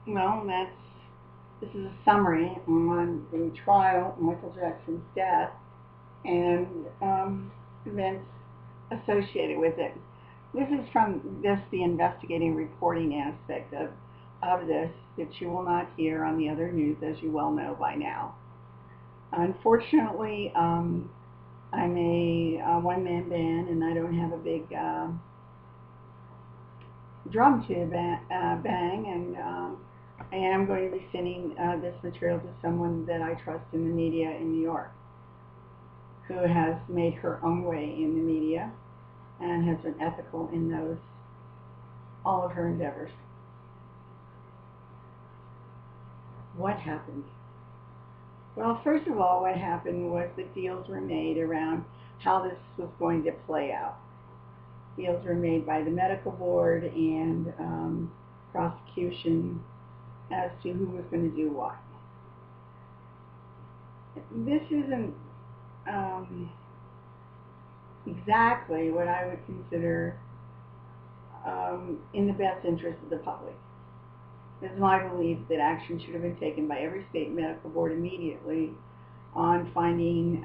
Well, this is a summary on the trial, Michael Jackson's death, and events associated with it. This is from the investigating reporting aspect of this that you will not hear on the other news, as you well know by now. Unfortunately, I'm a one-man band, and I don't have a big drum to bang, and I am going to be sending this material to someone that I trust in the media in New York, who has made her own way in the media and has been ethical in those all of her endeavors. What happened? Well, first of all, what happened was that deals were made around how this was going to play out. Deals were made by the medical board and prosecution as to who was going to do what. This isn't exactly what I would consider in the best interest of the public. It's my belief that action should have been taken by every state medical board immediately on finding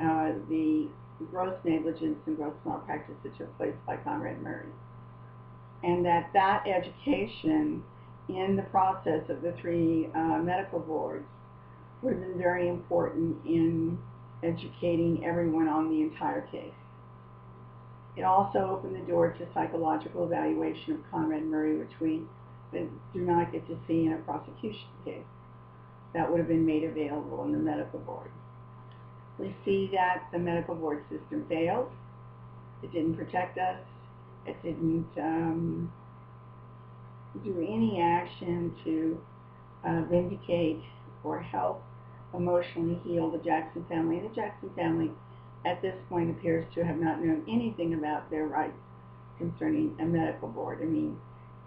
the gross negligence and gross malpractice that took place by Conrad Murray. And that education in the process of the three medical boards would have been very important in educating everyone on the entire case. It also opened the door to psychological evaluation of Conrad Murray, which we do not get to see in a prosecution case. That would have been made available in the medical board. We see that the medical board system failed. It didn't protect us. It didn't do any action to vindicate or help emotionally heal the Jackson family. The Jackson family at this point appears to have not known anything about their rights concerning a medical board. I mean,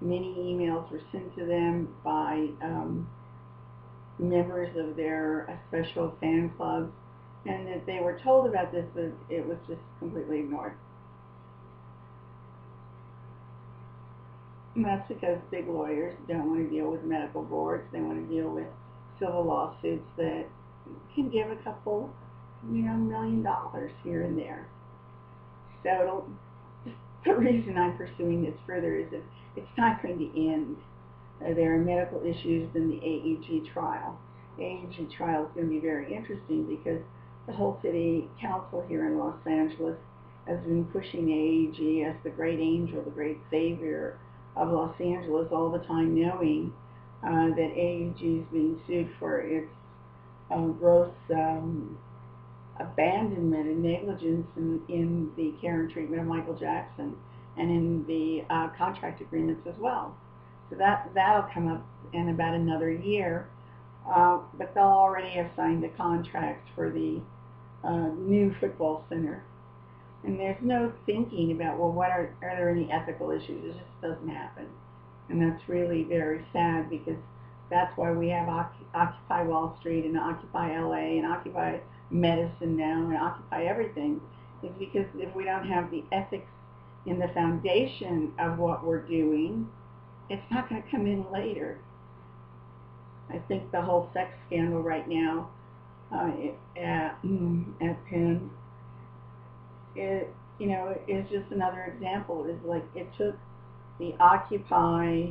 many emails were sent to them by members of their special fan clubs, and that they were told about this, but it was just completely ignored. And that's because big lawyers don't want to deal with medical boards. They want to deal with civil lawsuits that can give a couple, $1 million here and there. So the reason I'm pursuing this further is that it's not going to end. There are medical issues in the AEG trial. The AEG trial is going to be very interesting because the whole city council here in Los Angeles has been pushing AEG as the great angel, the great savior of Los Angeles all the time, knowing that AEG is being sued for its gross abandonment and negligence in the care and treatment of Michael Jackson and in the contract agreements as well. So that'll come up in about another year, but they'll already have signed the contract for the new football center. And there's no thinking about, well, are there any ethical issues? It just doesn't happen. And that's really very sad, because that's why we have Occupy Wall Street and Occupy LA and Occupy Medicine now and Occupy everything, is because if we don't have the ethics in the foundation of what we're doing, it's not going to come in later. I think the whole sex scandal right now at Penn, is just another example. It's like it took the Occupy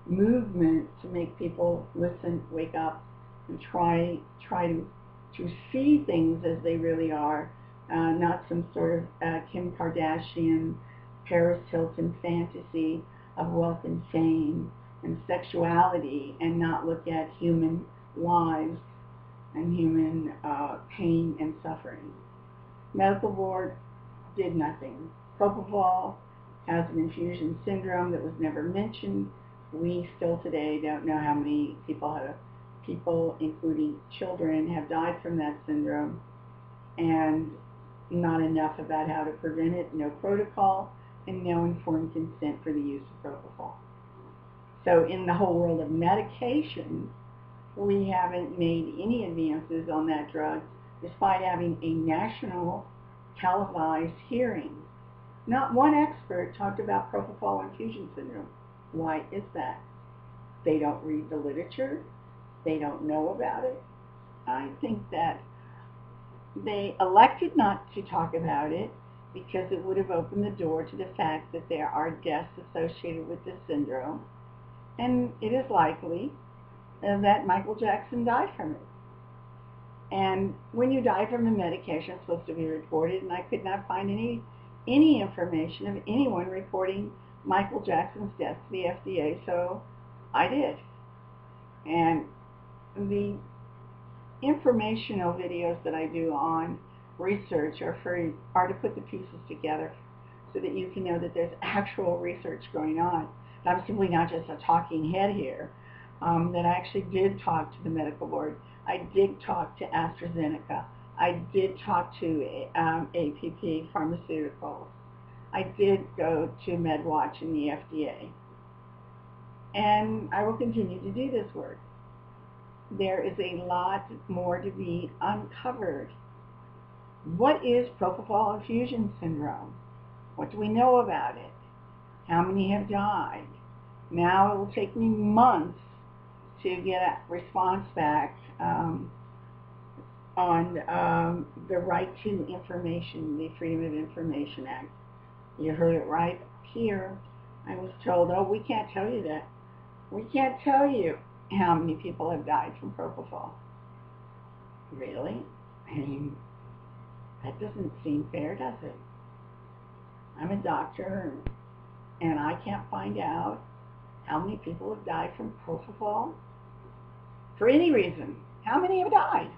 movement to make people listen, wake up, and try to see things as they really are, not some sort of Kim Kardashian, Paris Hilton fantasy of wealth and fame and sexuality, and not look at human lives and human pain and suffering. Medical board did nothing. Propofol has an infusion syndrome that was never mentioned. We still today don't know how many people, including children, have died from that syndrome, and not enough about how to prevent it, no protocol, and no informed consent for the use of propofol. So in the whole world of medication, we haven't made any advances on that drug, despite having a national televised hearing. Not one expert talked about propofol infusion syndrome. Why is that? They don't read the literature. They don't know about it. I think that they elected not to talk about it because it would have opened the door to the fact that there are deaths associated with this syndrome, and it is likely that Michael Jackson died from it. And when you die from a medication, it's supposed to be reported, and I could not find any information of anyone reporting Michael Jackson's death to the FDA, so I did. And the informational videos that I do on research are to put the pieces together so that you can know that there's actual research going on. And I'm simply not just a talking head here, that I actually did talk to the medical board. I did talk to AstraZeneca. I did talk to APP Pharmaceuticals. I did go to MedWatch and the FDA. And I will continue to do this work. There is a lot more to be uncovered. What is Propofol infusion syndrome? What do we know about it? How many have died? Now it will take me months to get a response back on the Right to Information, the Freedom of Information Act. You heard it right here. I was told, oh, we can't tell you that. We can't tell you how many people have died from Propofol. Really? I mean, that doesn't seem fair, does it? I'm a doctor, and I can't find out how many people have died from Propofol for any reason. How many have died?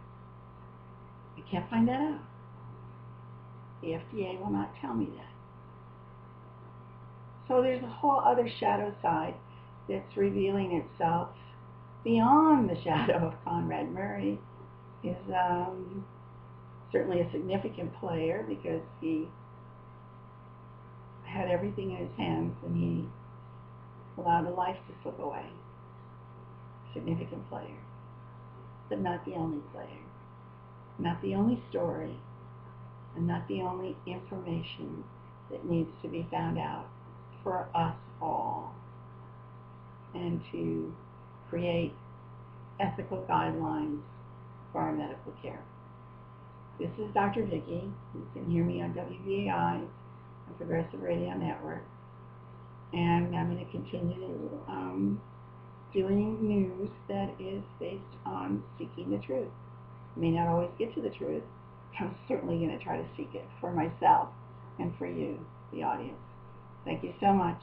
I can't find that out. The FDA will not tell me that. So there's a whole other shadow side that's revealing itself beyond the shadow of Conrad Murray. Is certainly a significant player because he had everything in his hands and he allowed a life to slip away. Significant player, but not the only player, not the only story, and not the only information that needs to be found out for us all, and to create ethical guidelines for our medical care. This is Dr. Vicki. You can hear me on WBAI and Progressive Radio Network, and I'm going to continue doing news that is based on seeking the truth. I may not always get to the truth. I'm certainly going to try to seek it for myself and for you, the audience. Thank you so much.